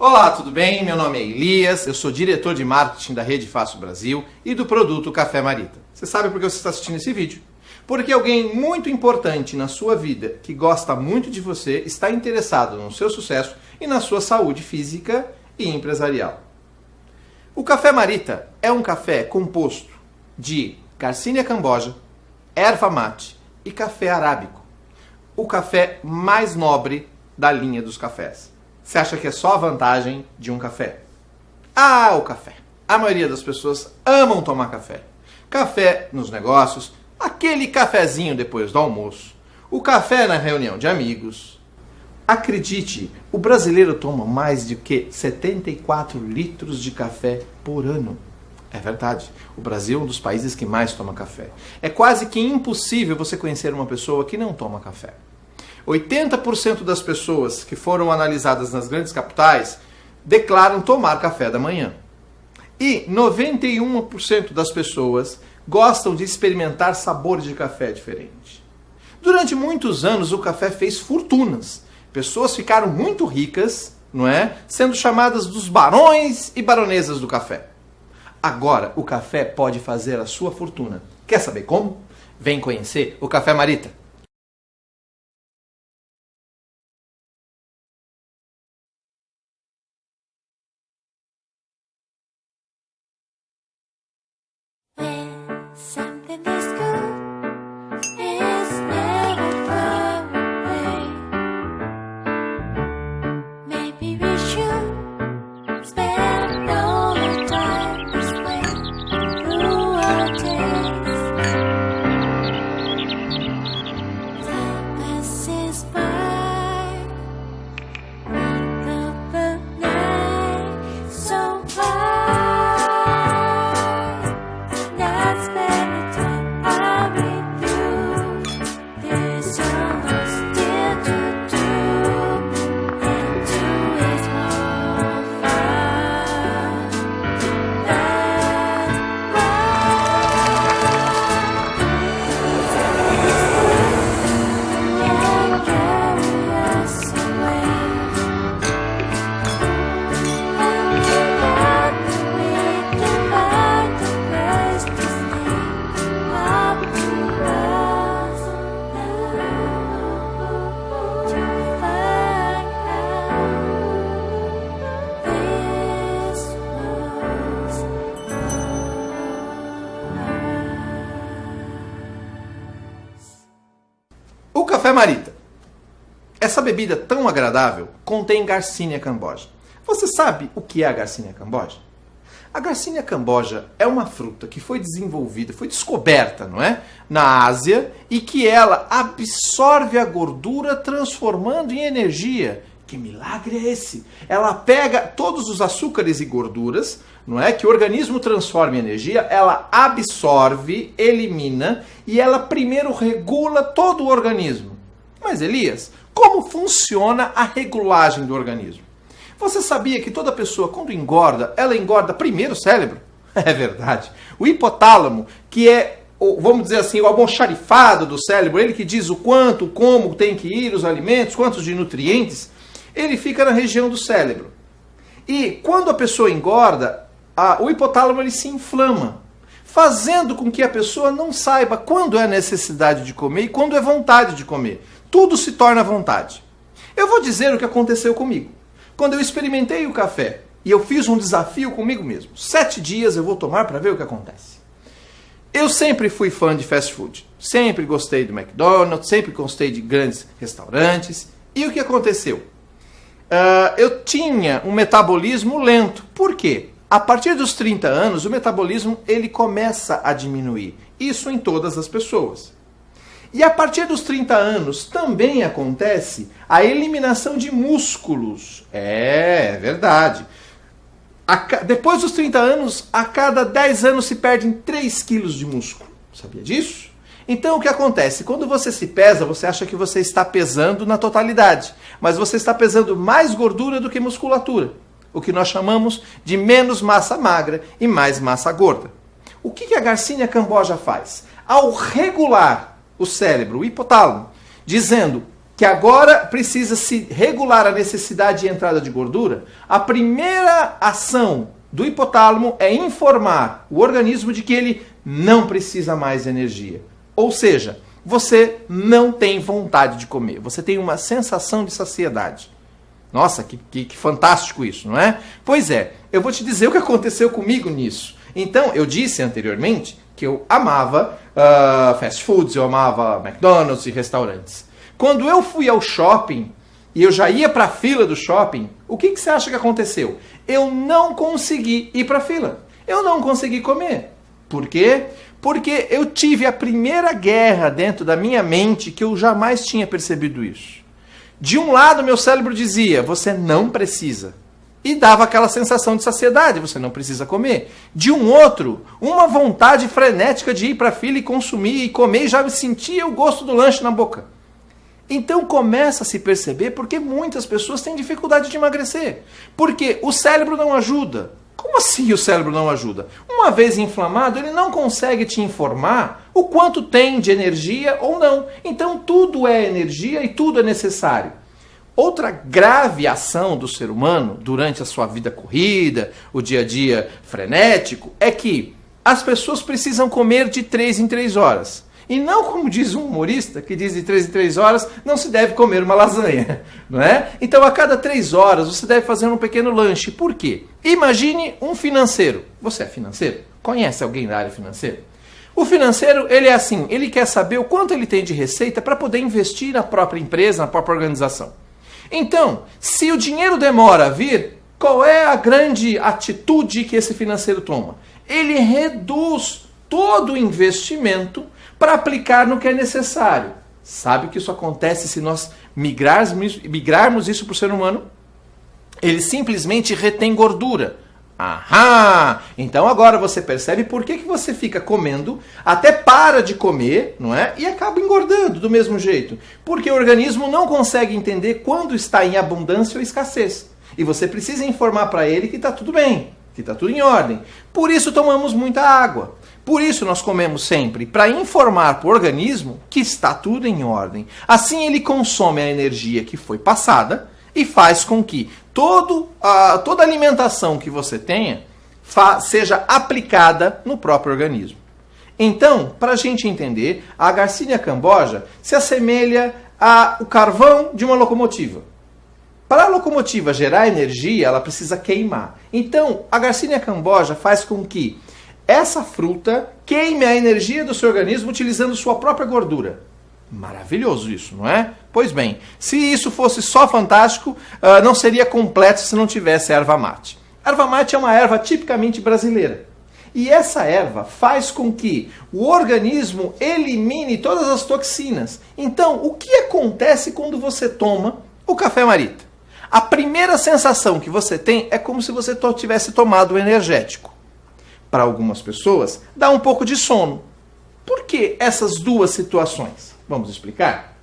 Olá, tudo bem? Meu nome é Elias, eu sou diretor de marketing da Rede Fácil Brasil e do produto Café Marita. Você sabe por que você está assistindo esse vídeo? Porque alguém muito importante na sua vida, que gosta muito de você, está interessado no seu sucesso e na sua saúde física e empresarial. O Café Marita é um café composto de Garcinia camboja, erva mate e café arábico. O café mais nobre da linha dos cafés. Você acha que é só a vantagem de um café? Ah, o café. A maioria das pessoas amam tomar café. Café nos negócios, aquele cafezinho depois do almoço, o café na reunião de amigos. Acredite, o brasileiro toma mais de 74 litros de café por ano. É verdade, o Brasil é um dos países que mais toma café. É quase que impossível você conhecer uma pessoa que não toma café. 80% das pessoas que foram analisadas nas grandes capitais declaram tomar café da manhã. E 91% das pessoas gostam de experimentar sabores de café diferentes. Durante muitos anos o café fez fortunas. Pessoas ficaram muito ricas, não é? Sendo chamadas dos barões e baronesas do café. Agora o café pode fazer a sua fortuna. Quer saber como? Vem conhecer o Café Marita. Something this good is never far away. Maybe we should spend all the time this way through our days. Time passes by, wake up at night so far. O Café Marita. Essa bebida tão agradável contém Garcinia camboja. Você sabe o que é a Garcinia camboja? A Garcinia camboja é uma fruta que foi desenvolvida, foi descoberta, não é? Na Ásia e que ela absorve a gordura transformando em energia. Que milagre é esse? Ela pega todos os açúcares e gorduras, não é? Que o organismo transforma em energia, ela absorve, elimina e ela primeiro regula todo o organismo. Mas Elias, como funciona a regulagem do organismo? Você sabia que toda pessoa quando engorda, ela engorda primeiro o cérebro? É verdade. O hipotálamo, que é, vamos dizer assim, o almoxarifado do cérebro, ele que diz o quanto, como tem que ir os alimentos, quantos de nutrientes, ele fica na região do cérebro. E quando a pessoa engorda, o hipotálamo ele se inflama, fazendo com que a pessoa não saiba quando é necessidade de comer e quando é vontade de comer. Tudo se torna vontade. Eu vou dizer o que aconteceu comigo. Quando eu experimentei o café e eu fiz um desafio comigo mesmo. 7 dias eu vou tomar para ver o que acontece. Eu sempre fui fã de fast food. Sempre gostei do McDonald's, sempre gostei de grandes restaurantes. E o que aconteceu? Eu tinha um metabolismo lento. Por quê? A partir dos 30 anos, o metabolismo ele começa a diminuir. Isso em todas as pessoas. E a partir dos 30 anos também acontece a eliminação de músculos. É verdade. Depois dos 30 anos, a cada 10 anos se perdem 3 quilos de músculo. Sabia disso? Então o que acontece? Quando você se pesa, você acha que você está pesando na totalidade. Mas você está pesando mais gordura do que musculatura. O que nós chamamos de menos massa magra e mais massa gorda. O que a Garcinia camboja faz? Ao regular o cérebro, o hipotálamo, dizendo que agora precisa se regular a necessidade de entrada de gordura, a primeira ação do hipotálamo é informar o organismo de que ele não precisa mais de energia. Ou seja, você não tem vontade de comer, você tem uma sensação de saciedade. Nossa, que fantástico isso, não é? Pois é, eu vou te dizer o que aconteceu comigo nisso. Então, eu disse anteriormente que eu amava fast foods, eu amava McDonald's e restaurantes. Quando eu fui ao shopping e eu já ia para a fila do shopping, o que você acha que aconteceu? Eu não consegui ir para a fila. Eu não consegui comer. Por quê? Porque eu tive a primeira guerra dentro da minha mente que eu jamais tinha percebido isso. De um lado, meu cérebro dizia, você não precisa. E dava aquela sensação de saciedade, você não precisa comer. De um outro, uma vontade frenética de ir para a fila e consumir e comer, e já me sentia o gosto do lanche na boca. Então começa a se perceber porque muitas pessoas têm dificuldade de emagrecer. Porque o cérebro não ajuda. Como assim o cérebro não ajuda? Uma vez inflamado, ele não consegue te informar o quanto tem de energia ou não. Então tudo é energia e tudo é necessário. Outra grave ação do ser humano durante a sua vida corrida, o dia a dia frenético, é que as pessoas precisam comer de 3 em 3 horas. E não como diz um humorista, que diz de 3 em 3 horas não se deve comer uma lasanha, não é? Então a cada 3 horas você deve fazer um pequeno lanche. Por quê? Imagine um financeiro. Você é financeiro? Conhece alguém da área financeira? O financeiro, ele é assim, ele quer saber o quanto ele tem de receita para poder investir na própria empresa, na própria organização. Então, se o dinheiro demora a vir, qual é a grande atitude que esse financeiro toma? Ele reduz todo o investimento para aplicar no que é necessário. Sabe que isso acontece se nós migrarmos isso para o ser humano? Ele simplesmente retém gordura. Aham! Então agora você percebe por que você fica comendo, até para de comer, não é? E acaba engordando do mesmo jeito. Porque o organismo não consegue entender quando está em abundância ou escassez. E você precisa informar para ele que está tudo bem, que está tudo em ordem. Por isso tomamos muita água. Por isso nós comemos sempre, para informar para o organismo que está tudo em ordem. Assim ele consome a energia que foi passada e faz com que toda alimentação que você tenha seja aplicada no próprio organismo. Então, para a gente entender, a Garcinia cambogia se assemelha ao carvão de uma locomotiva. Para a locomotiva gerar energia, ela precisa queimar. Então, a Garcinia cambogia faz com que essa fruta queime a energia do seu organismo utilizando sua própria gordura. Maravilhoso isso, não é? Pois bem, se isso fosse só fantástico, não seria completo se não tivesse erva mate. A erva mate é uma erva tipicamente brasileira. E essa erva faz com que o organismo elimine todas as toxinas. Então, o que acontece quando você toma o café Marita? A primeira sensação que você tem é como se você tivesse tomado um energético. Para algumas pessoas, dá um pouco de sono. Por que essas duas situações? Vamos explicar?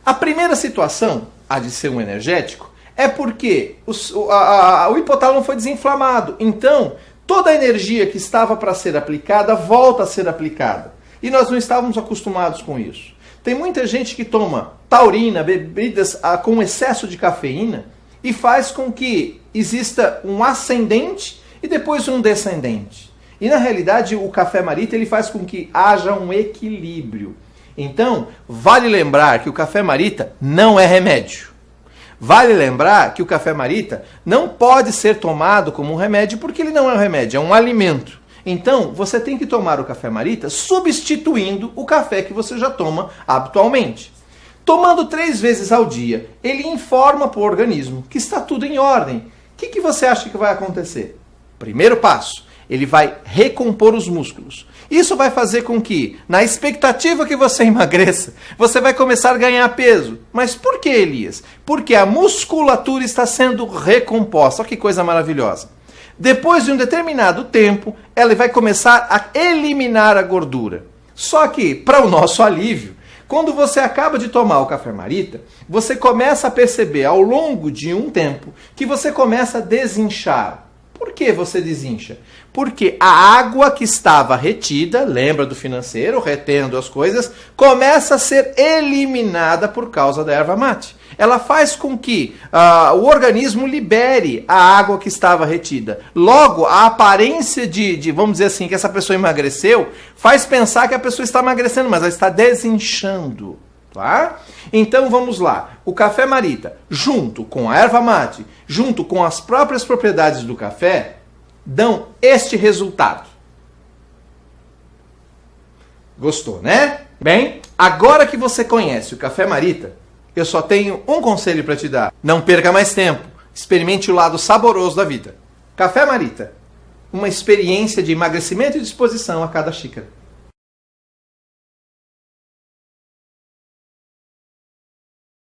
A primeira situação, a de ser um energético, é porque o hipotálamo foi desinflamado. Então, toda a energia que estava para ser aplicada, volta a ser aplicada. E nós não estávamos acostumados com isso. Tem muita gente que toma taurina, bebidas com excesso de cafeína, e faz com que exista um ascendente e depois um descendente. E na realidade o café Marita ele faz com que haja um equilíbrio. Então, vale lembrar que o café Marita não é remédio. Vale lembrar que o café Marita não pode ser tomado como um remédio porque ele não é um remédio, é um alimento. Então, você tem que tomar o café Marita substituindo o café que você já toma habitualmente. Tomando 3 vezes ao dia, ele informa para o organismo que está tudo em ordem. O que você acha que vai acontecer? Primeiro passo, ele vai recompor os músculos. Isso vai fazer com que, na expectativa que você emagreça, você vai começar a ganhar peso. Mas por que, Elias? Porque a musculatura está sendo recomposta. Olha que coisa maravilhosa. Depois de um determinado tempo, ela vai começar a eliminar a gordura. Só que, para o nosso alívio, quando você acaba de tomar o café Marita, você começa a perceber ao longo de um tempo que você começa a desinchar. Por que você desincha? Porque a água que estava retida, lembra do financeiro, retendo as coisas, começa a ser eliminada por causa da erva mate. Ela faz com que o organismo libere a água que estava retida. Logo, a aparência de, vamos dizer assim, que essa pessoa emagreceu, faz pensar que a pessoa está emagrecendo, mas ela está desinchando. Tá? Então vamos lá. O café marita, junto com a erva mate, junto com as próprias propriedades do café, dão este resultado. Gostou, né? Bem, agora que você conhece o café marita, eu só tenho um conselho para te dar. Não perca mais tempo. Experimente o lado saboroso da vida. Café marita. Uma experiência de emagrecimento e disposição a cada xícara.